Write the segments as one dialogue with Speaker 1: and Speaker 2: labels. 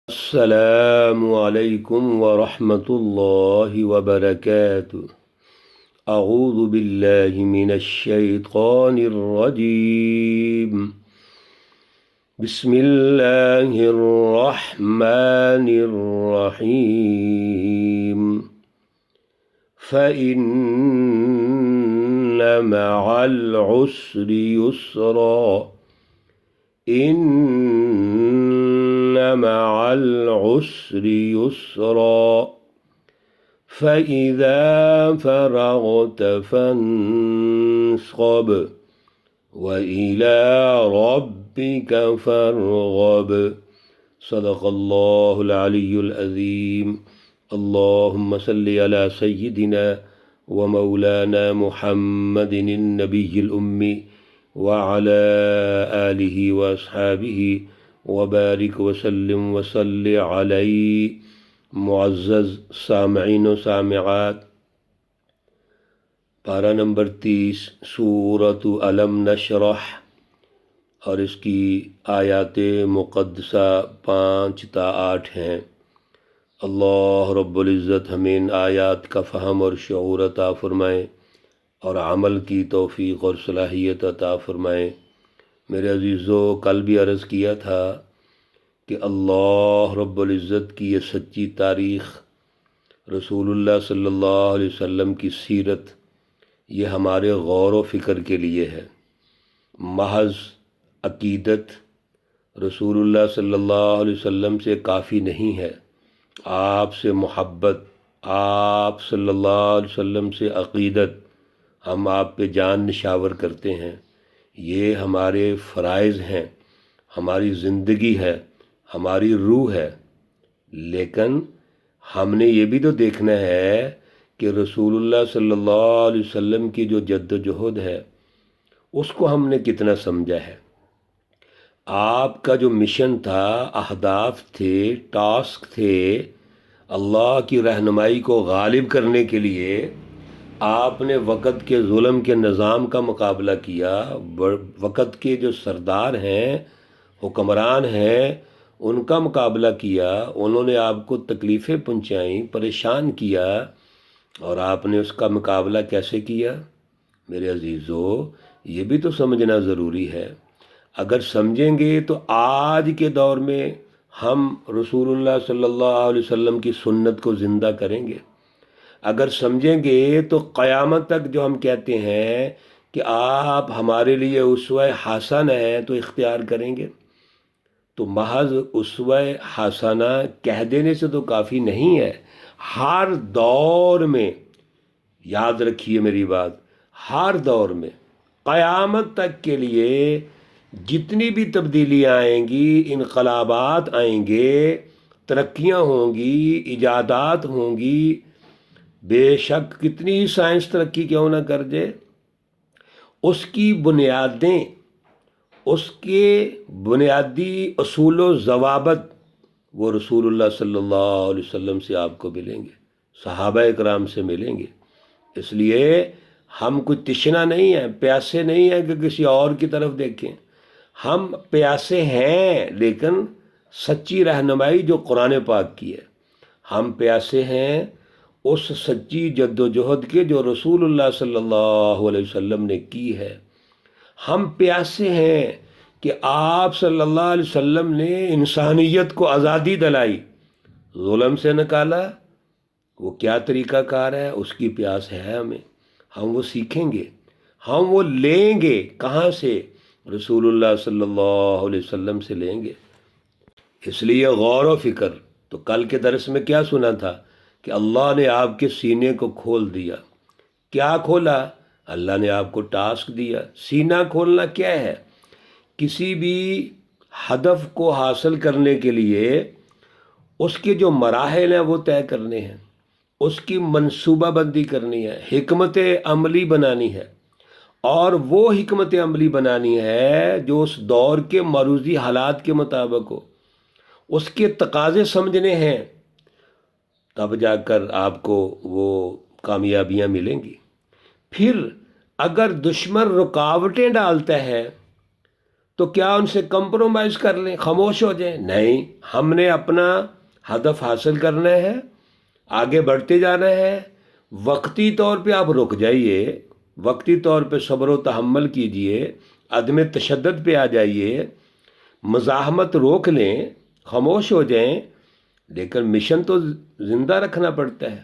Speaker 1: السلام علیکم ورحمۃ اللہ وبرکاتہ۔ اعوذ باللہ من الشیطان الرجیم، بسم اللہ الرحمن الرحیم۔ فإن مع العسر يسرا، إن مع العسر يسرا، فإذا فرغت فانصب وإلى ربك فارغب۔ صدق اللہ العلی العظیم۔ اللہم صلی علی سیدنا ومولانا محمد النبی الأمی وعلى آلہ واصحابہ وبارک وسلم وصل علیہ۔ معزز سامعین و سامعات، پارہ نمبر 30 سورۃ علم نشرح اور اس کی آیات مقدسہ 5 تا 8 ہیں۔ اللہ رب العزت ہمیں ان آیات کا فہم اور شعور عطا فرمائیں اور عمل کی توفیق اور صلاحیت عطا فرمائیں۔ میرے عزیزو، کل بھی عرض کیا تھا کہ اللہ رب العزت کی یہ سچی تاریخ، رسول اللہ صلی اللہ علیہ وسلم کی سیرت، یہ ہمارے غور و فکر کے لیے ہے۔ محض عقیدت رسول اللہ صلی اللہ علیہ وسلم سے کافی نہیں ہے، آپ سے محبت، آپ صلی اللہ علیہ وسلم سے عقیدت، ہم آپ پہ جان نشاور کرتے ہیں، یہ ہمارے فرائض ہیں، ہماری زندگی ہے، ہماری روح ہے۔ لیکن ہم نے یہ بھی تو دیکھنا ہے کہ رسول اللہ صلی اللہ علیہ وسلم کی جو جد و جہد ہے اس کو ہم نے کتنا سمجھا ہے۔ آپ کا جو مشن تھا، اہداف تھے، ٹاسک تھے، اللہ کی رہنمائی کو غالب کرنے کے لیے آپ نے وقت کے ظلم کے نظام کا مقابلہ کیا، وقت کے جو سردار ہیں، حکمران ہیں، ان کا مقابلہ کیا، انہوں نے آپ کو تکلیفیں پہنچائیں، پریشان کیا، اور آپ نے اس کا مقابلہ کیسے کیا؟ میرے عزیزو، یہ بھی تو سمجھنا ضروری ہے۔ اگر سمجھیں گے تو آج کے دور میں ہم رسول اللہ صلی اللہ علیہ وسلم کی سنت کو زندہ کریں گے۔ اگر سمجھیں گے تو قیامت تک جو ہم کہتے ہیں کہ آپ ہمارے لیے اسوہ حسنہ ہیں تو اختیار کریں گے۔ تو محض اسوہ حسنہ کہہ دینے سے تو کافی نہیں ہے، ہر دور میں، یاد رکھیے میری بات، ہر دور میں قیامت تک کے لیے جتنی بھی تبدیلیاں آئیں گی، انقلابات آئیں گے، ترقیاں ہوں گی، ایجادات ہوں گی، بے شک کتنی ہی سائنس ترقی کیوں نہ کر دے، اس کی بنیادیں، اس کے بنیادی اصول و ضوابط وہ رسول اللہ صلی اللہ علیہ وسلم سے آپ کو ملیں گے، صحابہ اکرام سے ملیں گے۔ اس لیے ہم کوئی تشنا نہیں ہیں، پیاسے نہیں ہیں کہ کسی اور کی طرف دیکھیں۔ ہم پیاسے ہیں لیکن سچی رہنمائی جو قرآن پاک کی ہے، ہم پیاسے ہیں اس سچی جد و جہد کے جو رسول اللہ صلی اللہ علیہ وسلم نے کی ہے۔ ہم پیاسے ہیں کہ آپ صلی اللہ علیہ وسلم نے انسانیت کو آزادی دلائی، ظلم سے نکالا، وہ کیا طریقہ کار ہے، اس کی پیاس ہے ہمیں۔ ہم وہ سیکھیں گے، ہم وہ لیں گے، کہاں سے؟ رسول اللہ صلی اللہ علیہ وسلم سے لیں گے۔ اس لیے غور و فکر، تو کل کے درس میں کیا سنا تھا کہ اللہ نے آپ کے سینے کو کھول دیا۔ کیا کھولا؟ اللہ نے آپ کو ٹاسک دیا۔ سینہ کھولنا کیا ہے؟ کسی بھی ہدف کو حاصل کرنے کے لیے اس کے جو مراحل ہیں وہ طے کرنے ہیں، اس کی منصوبہ بندی کرنی ہے، حکمت عملی بنانی ہے، اور وہ حکمت عملی بنانی ہے جو اس دور کے معروضی حالات کے مطابق ہو، اس کے تقاضے سمجھنے ہیں، تب جا کر آپ کو وہ کامیابیاں ملیں گی۔ پھر اگر دشمن رکاوٹیں ڈالتا ہے تو کیا ان سے کمپرومائز کر لیں، خاموش ہو جائیں؟ نہیں، ہم نے اپنا ہدف حاصل کرنا ہے، آگے بڑھتے جانا ہے۔ وقتی طور پہ آپ رک جائیے، وقتی طور پہ صبر و تحمل کیجئے، عدم تشدد پہ آ جائیے، مزاحمت روک لیں، خاموش ہو جائیں، لیکن مشن تو زندہ رکھنا پڑتا ہے۔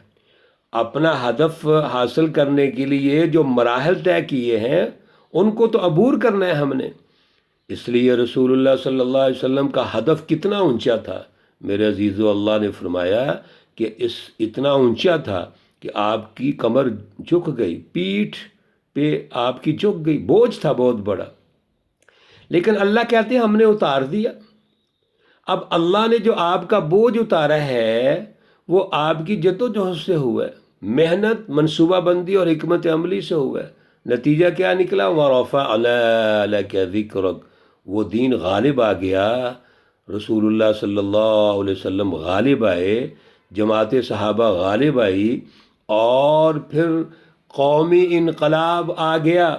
Speaker 1: اپنا ہدف حاصل کرنے کے لیے جو مراحل طے کیے ہیں ان کو تو عبور کرنا ہے ہم نے۔ اس لیے رسول اللہ صلی اللہ علیہ وسلم کا ہدف کتنا اونچا تھا میرے عزیزو، اللہ نے فرمایا کہ اتنا اونچا تھا کہ آپ کی کمر جھک گئی، پیٹھ پہ آپ کی جھک گئی، بوجھ تھا بہت بڑا، لیکن اللہ کہتے ہیں ہم نے اتار دیا۔ اب اللہ نے جو آپ کا بوجھ اتارا ہے وہ آپ کی جدوجہد سے ہوا ہے، محنت، منصوبہ بندی اور حکمت عملی سے ہوا ہے۔ نتیجہ کیا نکلا؟ وَرَفَعْنَا لَكَ ذِكْرَكَ، وہ دین غالب آ گیا، رسول اللہ صلی اللہ علیہ وسلم غالب آئے، جماعت صحابہ غالب آئی، اور پھر قومی انقلاب آ گیا۔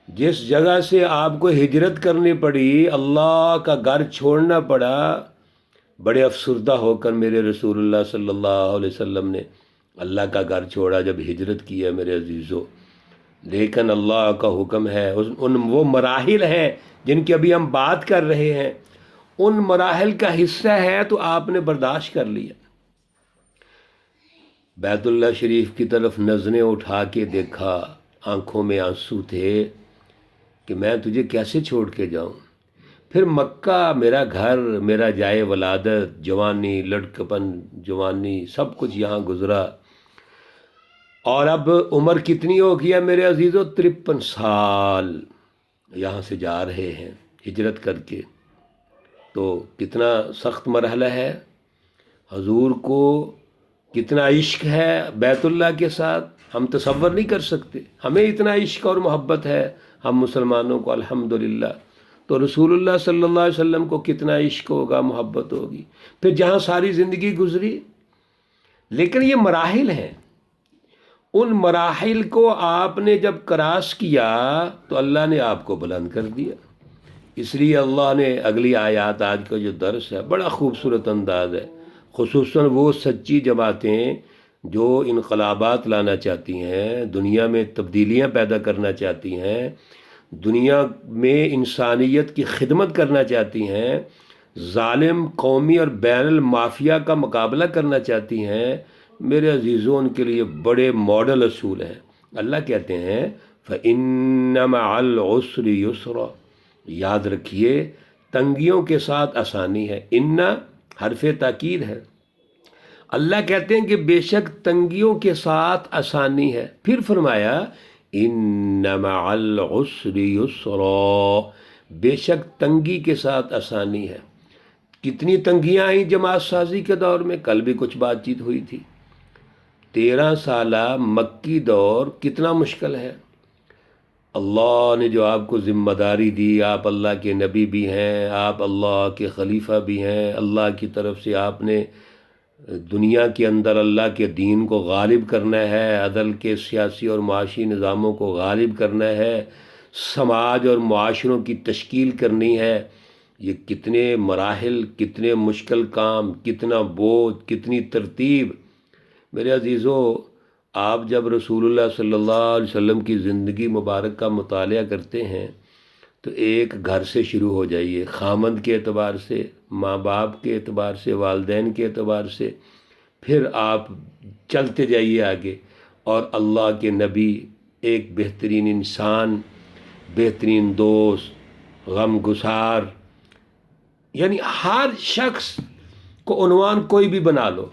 Speaker 1: جس جگہ سے آپ کو ہجرت کرنی پڑی، اللہ کا گھر چھوڑنا پڑا، بڑے افسردہ ہو کر میرے رسول اللہ صلی اللہ علیہ وسلم نے اللہ کا گھر چھوڑا جب ہجرت کی ہے میرے عزیزو۔ لیکن اللہ کا حکم ہے، وہ مراحل ہیں جن کی ابھی ہم بات کر رہے ہیں، ان مراحل کا حصہ ہے تو آپ نے برداشت کر لیا۔ بیت اللہ شریف کی طرف نظریں اٹھا کے دیکھا، آنکھوں میں آنسو تھے کہ میں تجھے کیسے چھوڑ کے جاؤں۔ پھر مکہ میرا گھر، میرا جائے ولادت، جوانی، لڑکپن، جوانی، سب کچھ یہاں گزرا، اور اب عمر کتنی ہو گیا میرے عزیزو؟ 53 سال یہاں سے جا رہے ہیں ہجرت کر کے۔ تو کتنا سخت مرحلہ ہے، حضور کو کتنا عشق ہے بیت اللہ کے ساتھ، ہم تصور نہیں کر سکتے۔ ہمیں اتنا عشق اور محبت ہے ہم مسلمانوں کو الحمدللہ، تو رسول اللہ صلی اللہ علیہ وسلم کو کتنا عشق ہوگا، محبت ہوگی، پھر جہاں ساری زندگی گزری۔ لیکن یہ مراحل ہیں، ان مراحل کو آپ نے جب کراس کیا تو اللہ نے آپ کو بلند کر دیا۔ اس لیے اللہ نے اگلی آیات، آج کا جو درس ہے بڑا خوبصورت انداز ہے، خصوصاً وہ سچی جماعتیں جو انقلابات لانا چاہتی ہیں، دنیا میں تبدیلیاں پیدا کرنا چاہتی ہیں، دنیا میں انسانیت کی خدمت کرنا چاہتی ہیں، ظالم قومی اور بین المافیا کا مقابلہ کرنا چاہتی ہیں، میرے عزیزوں ان کے لیے بڑے ماڈل اصول ہیں۔ اللہ کہتے ہیں فَإِنَّ مَعَ الْعُسْرِ يُسْرًا، یاد رکھیے تنگیوں کے ساتھ آسانی ہے۔ ان حرف تاکید ہے، اللہ کہتے ہیں کہ بے شک تنگیوں کے ساتھ آسانی ہے۔ پھر فرمایا ان مع العسر یسرا، بے شک تنگی کے ساتھ آسانی ہے۔ کتنی تنگیاں آئیں جماعت سازی کے دور میں، کل بھی کچھ بات چیت ہوئی تھی۔ 13 سالہ مکی دور کتنا مشکل ہے۔ اللہ نے جو آپ کو ذمہ داری دی، آپ اللہ کے نبی بھی ہیں، آپ اللہ کے خلیفہ بھی ہیں، اللہ کی طرف سے آپ نے دنیا کے اندر اللہ کے دین کو غالب کرنا ہے، عدل کے سیاسی اور معاشی نظاموں کو غالب کرنا ہے، سماج اور معاشروں کی تشکیل کرنی ہے۔ یہ کتنے مراحل، کتنے مشکل کام، کتنا بوجھ، کتنی ترتیب۔ میرے عزیزو، آپ جب رسول اللہ صلی اللہ علیہ وسلم کی زندگی مبارک کا مطالعہ کرتے ہیں تو ایک گھر سے شروع ہو جائیے، خامند کے اعتبار سے، ماں باپ کے اعتبار سے، والدین کے اعتبار سے، پھر آپ چلتے جائیے آگے، اور اللہ کے نبی ایک بہترین انسان، بہترین دوست، غم گسار، یعنی ہر شخص کو عنوان کوئی بھی بنا لو،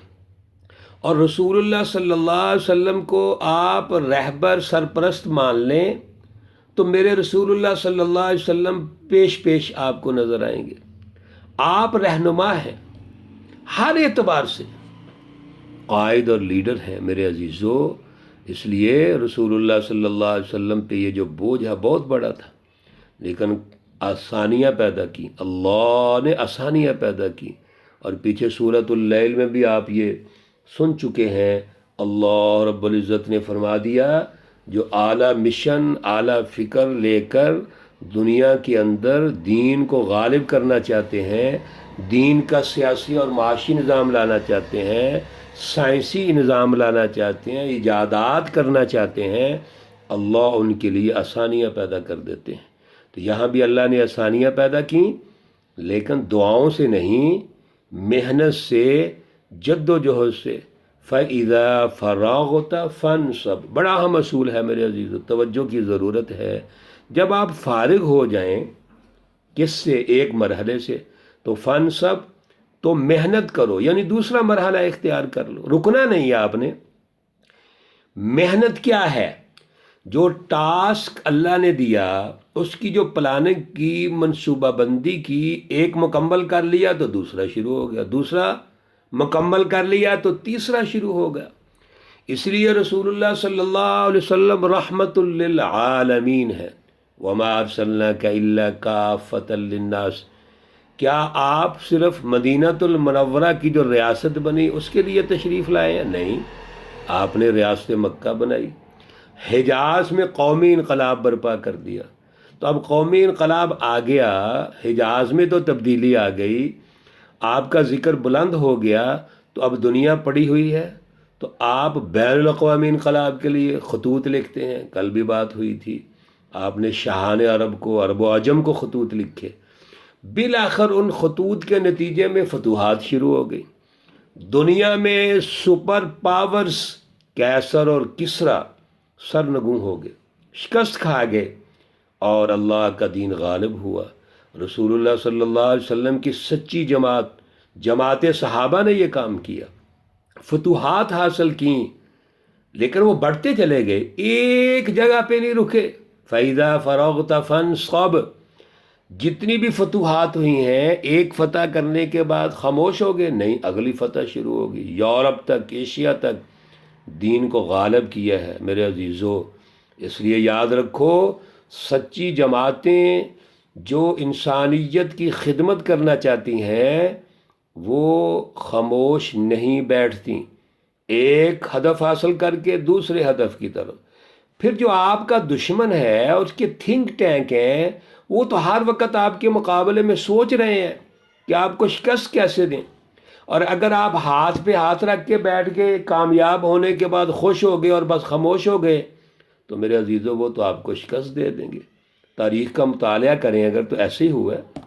Speaker 1: اور رسول اللہ صلی اللہ علیہ وسلم کو آپ رہبر سرپرست مان لیں تو میرے رسول اللہ صلی اللہ علیہ وسلم پیش پیش آپ کو نظر آئیں گے۔ آپ رہنما ہیں، ہر اعتبار سے قائد اور لیڈر ہیں میرے عزیزو۔ اس لیے رسول اللہ صلی اللہ علیہ وسلم پہ یہ جو بوجھ ہے بہت بڑا تھا، لیکن آسانیاں پیدا کی، اللہ نے آسانیاں پیدا کی۔ اور پیچھے سورۃ اللیل میں بھی آپ یہ سن چکے ہیں، اللہ رب العزت نے فرما دیا جو اعلیٰ مشن، اعلیٰ فکر لے کر دنیا کے اندر دین کو غالب کرنا چاہتے ہیں، دین کا سیاسی اور معاشی نظام لانا چاہتے ہیں، سائنسی نظام لانا چاہتے ہیں، ایجادات کرنا چاہتے ہیں، اللہ ان کے لیے آسانیاں پیدا کر دیتے ہیں۔ تو یہاں بھی اللہ نے آسانیاں پیدا کیں، لیکن دعاؤں سے نہیں، محنت سے، جد و جہد سے۔ فَإِذَا فَرَغْتَ فَانْصَبْ، بڑا اہم اصول ہے میرے عزیزو، توجہ کی ضرورت ہے۔ جب آپ فارغ ہو جائیں کس سے؟ ایک مرحلے سے، تو فَانْصَبْ، تو محنت کرو، یعنی دوسرا مرحلہ اختیار کر لو، رکنا نہیں ہے آپ نے۔ محنت کیا ہے؟ جو ٹاسک اللہ نے دیا اس کی جو پلاننگ کی، منصوبہ بندی کی، ایک مکمل کر لیا تو دوسرا شروع ہو گیا، دوسرا مکمل کر لیا تو تیسرا شروع ہو گیا۔ اس لیے رسول اللہ صلی اللہ علیہ وسلم رحمت للعالمین ہے، وما ارسلناک الا کافۃ للناس۔ کیا آپ صرف مدینۃ المنورہ کی جو ریاست بنی اس کے لیے تشریف لائے ہیں؟ نہیں، آپ نے ریاست مکہ بنائی، حجاز میں قومی انقلاب برپا کر دیا۔ تو اب قومی انقلاب آ گیا، حجاز میں تو تبدیلی آ گئی، آپ کا ذکر بلند ہو گیا، تو اب دنیا پڑی ہوئی ہے، تو آپ بین الاقوامی انقلاب کے لیے خطوط لکھتے ہیں۔ کل بھی بات ہوئی تھی، آپ نے شاہان عرب کو، عرب و عجم کو خطوط لکھے، بالآخر ان خطوط کے نتیجے میں فتوحات شروع ہو گئی، دنیا میں سپر پاورز کیسر اور کسرا سرنگوں ہو گئے، شکست کھا گئے، اور اللہ کا دین غالب ہوا۔ رسول اللہ صلی اللہ علیہ وسلم کی سچی جماعت صحابہ نے یہ کام کیا، فتوحات حاصل کیں، لیکن وہ بڑھتے چلے گئے، ایک جگہ پہ نہیں رکے۔ فَإِذَا فَرَغْتَ فَانْصَبْ، جتنی بھی فتوحات ہوئی ہیں، ایک فتح کرنے کے بعد خاموش ہو گئے، نہیں، اگلی فتح شروع ہوگی، یورپ تک، ایشیا تک دین کو غالب کیا ہے میرے عزیزو۔ اس لیے یاد رکھو، سچی جماعتیں جو انسانیت کی خدمت کرنا چاہتی ہیں وہ خاموش نہیں بیٹھتی، ایک ہدف حاصل کر کے دوسرے ہدف کی طرف۔ پھر جو آپ کا دشمن ہے، اس کے تھنک ٹینک ہیں، وہ تو ہر وقت آپ کے مقابلے میں سوچ رہے ہیں کہ آپ کو شکست کیسے دیں، اور اگر آپ ہاتھ پہ ہاتھ رکھ کے بیٹھ کے کامیاب ہونے کے بعد خوش ہو گئے اور بس خاموش ہو گئے تو میرے عزیزو وہ تو آپ کو شکست دے دیں گے۔ تاریخ کا مطالعہ کریں اگر تو ایسے ہی ہوا ہے۔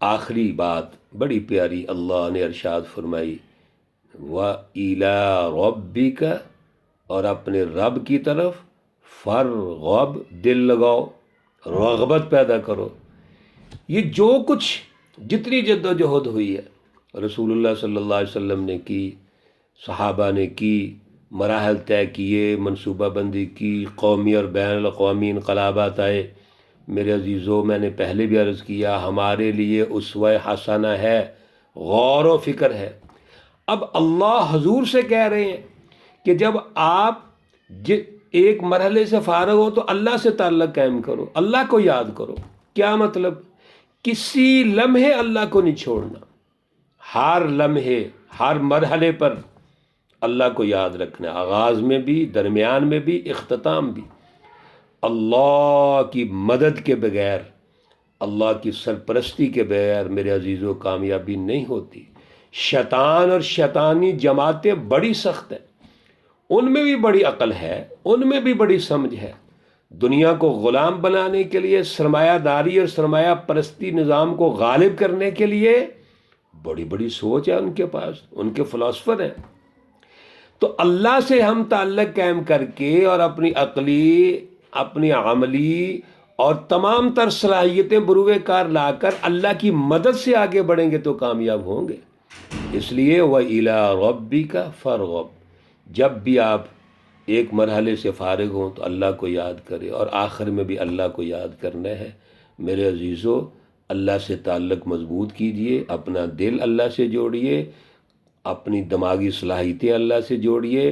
Speaker 1: آخری بات بڑی پیاری، اللہ نے ارشاد فرمائی، وَإِلَىٰ رَبِّكَ، اور اپنے رب کی طرف فَارْغَب، دل لگاؤ، رغبت پیدا کرو۔ یہ جو کچھ جتنی جد و جہد ہوئی ہے رسول اللہ صلی اللہ علیہ وسلم نے کی، صحابہ نے کی، مراحل طے کیے، منصوبہ بندی کی، قومی اور بین الاقوامی انقلابات آئے، میرے عزیزو میں نے پہلے بھی عرض کیا، ہمارے لیے اسوہ حسنہ ہے، غور و فکر ہے۔ اب اللہ حضور سے کہہ رہے ہیں کہ جب آپ ایک مرحلے سے فارغ ہو تو اللہ سے تعلق قائم کرو، اللہ کو یاد کرو۔ کیا مطلب؟ کسی لمحے اللہ کو نہیں چھوڑنا، ہر لمحے، ہر مرحلے پر اللہ کو یاد رکھنا، آغاز میں بھی، درمیان میں بھی، اختتام بھی۔ اللہ کی مدد کے بغیر، اللہ کی سرپرستی کے بغیر میرے عزیزو کامیابی نہیں ہوتی۔ شیطان اور شیطانی جماعتیں بڑی سخت ہیں، ان میں بھی بڑی عقل ہے، ان میں بھی بڑی سمجھ ہے، دنیا کو غلام بنانے کے لیے، سرمایہ داری اور سرمایہ پرستی نظام کو غالب کرنے کے لیے بڑی بڑی سوچ ہے ان کے پاس، ان کے فلاسفر ہیں۔ تو اللہ سے ہم تعلق قائم کر کے اور اپنی عقلی، اپنی عملی اور تمام تر صلاحیتیں بروئے کار لا کر اللہ کی مدد سے آگے بڑھیں گے تو کامیاب ہوں گے۔ اس لیے وَإِلَىٰ رَبِّكَ فَارْغَب، جب بھی آپ ایک مرحلے سے فارغ ہوں تو اللہ کو یاد کرے، اور آخر میں بھی اللہ کو یاد کرنا ہے۔ میرے عزیزو، اللہ سے تعلق مضبوط کیجئے، اپنا دل اللہ سے جوڑیے، اپنی دماغی صلاحیتیں اللہ سے جوڑیے،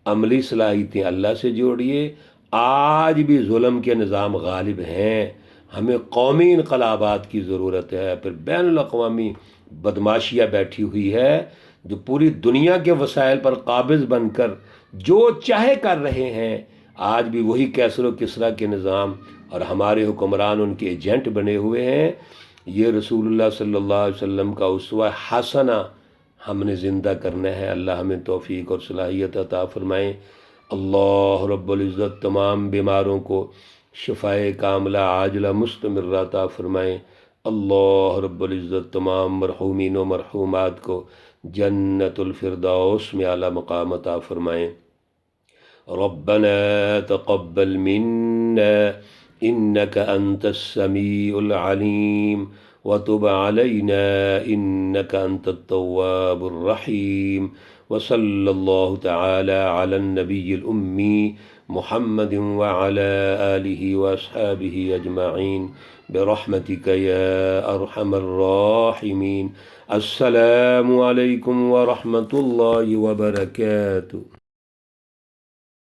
Speaker 1: عملی صلاحیتیں اللہ سے جوڑیے۔ آج بھی ظلم کے نظام غالب ہیں، ہمیں قومی انقلابات کی ضرورت ہے، پھر بین الاقوامی بدماشیاں بیٹھی ہوئی ہے جو پوری دنیا کے وسائل پر قابض بن کر جو چاہے کر رہے ہیں۔ آج بھی وہی کیسر و کسریٰ کے نظام اور ہمارے حکمران ان کے ایجنٹ بنے ہوئے ہیں۔ یہ رسول اللہ صلی اللہ علیہ وسلم کا اسوہ حسنہ ہم نے زندہ کرنا ہے۔ اللہ ہمیں توفیق اور صلاحیت عطا فرمائیں۔ اللہ رب العزت تمام بیماروں کو شفائے کاملہ عاجلہ مستمرہ عطا فرمائیں۔ اللہ رب العزت تمام مرحومین و مرحومات کو جنت الفردوس میں اعلیٰ مقام عطا فرمائیں۔ ربنا تقبل منا إنك أنت السميع العليم وتب علينا إنك أنت التواب الرحيم وصلى الله تعالى على النبي الأمي محمد وعلى آله وأصحابه أجمعين برحمتك يا أرحم الراحمين۔ السلام عليكم ورحمة الله وبركاته۔